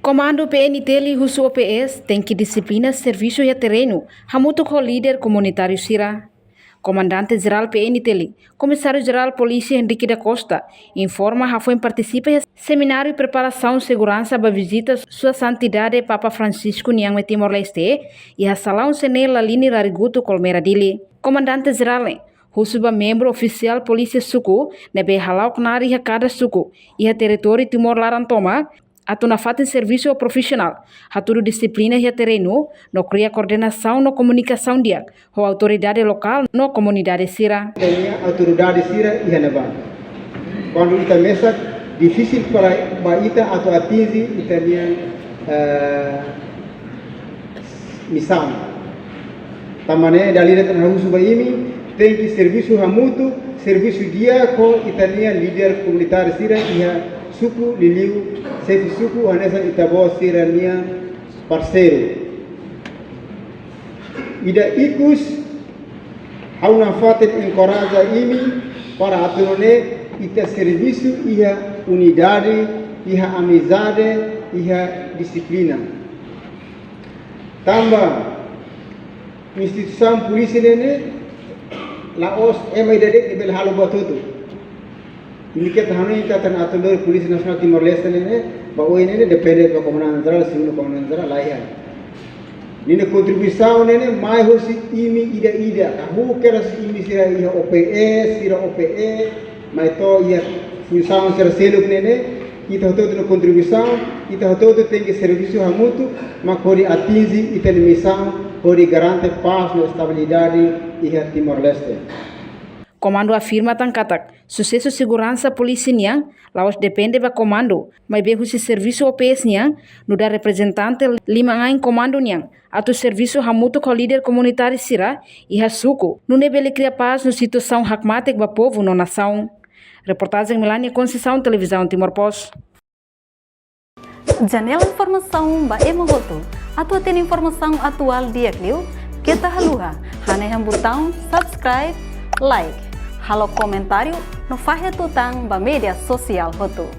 Comando PNT Husu OPS tem que disciplina serviço e terreno, hamuto com líder comunitário Sira. Comandante-Geral PNT, Comissário-Geral Polícia Henrique da Costa, informa que foi participa em seminário de preparação e segurança para visita Sua Santidade Papa Francisco Niang Timor-Leste e a salão Sene Lalini Lariguto Colmeira Dili. Comandante-Geral Husuba membro oficial Polícia Suku, nebe halau knari a cada suku, e a território Timor-Larantoma, atu na fatin serviço profissional, haturu disciplina e terreno, no cria coordenação no comunicação dia, com autoridade local no comunidade Sira. Tem autoridade Sira e Hanaban. Quando ita mesa difícil para ita atau atingi italian missão. Tamane dalile tanah suba ini tem que serviço hamutu, serviço dia com italian líder comunitário Sira e suku liliu sefi suku anesa itabo sirania parceiro ida ikus hauna fatet encoraja ini para aturone ita serviço iha unidade iha amizade iha disiplina tambah instituição polisi nene laos emaidade ibel halu batutu ini kita hanya kita atur Polisi Nasional Timor-Leste ini, bahwa ini depende dari Komandan Jenderal, Sinu Komandan Jenderal layan. Ini kontribusi ini mai hosi imi ida, aku kira si imi sira iha OPS, sira OPE, mai to iha função sira seluk ini, kita hoto tu kontribusi, kita hoto tu tinggi serviço hamutu, mak hori atingi ita missão, hori garante paz e estabilidade iha Timor-Leste. Comando afirma tangkatak, sucesso segurança polícia niang, laos depende ba comando, mas behu si serviço OPS niang, no da representante lima ngain comando niang, atu serviço hamutu com líder comunitário Sira, e hasuko, no nebele cria paz no situação hakmatek ba povo no nação. Reportagem Melania Conceição, Televisão Timor Post. Janela informação ba emohoto, atu tem informação atual dia kliu, kita haluha, haneham botão subscribe, like. Halo comentário no Fahia Tutang ba media sosial hotu.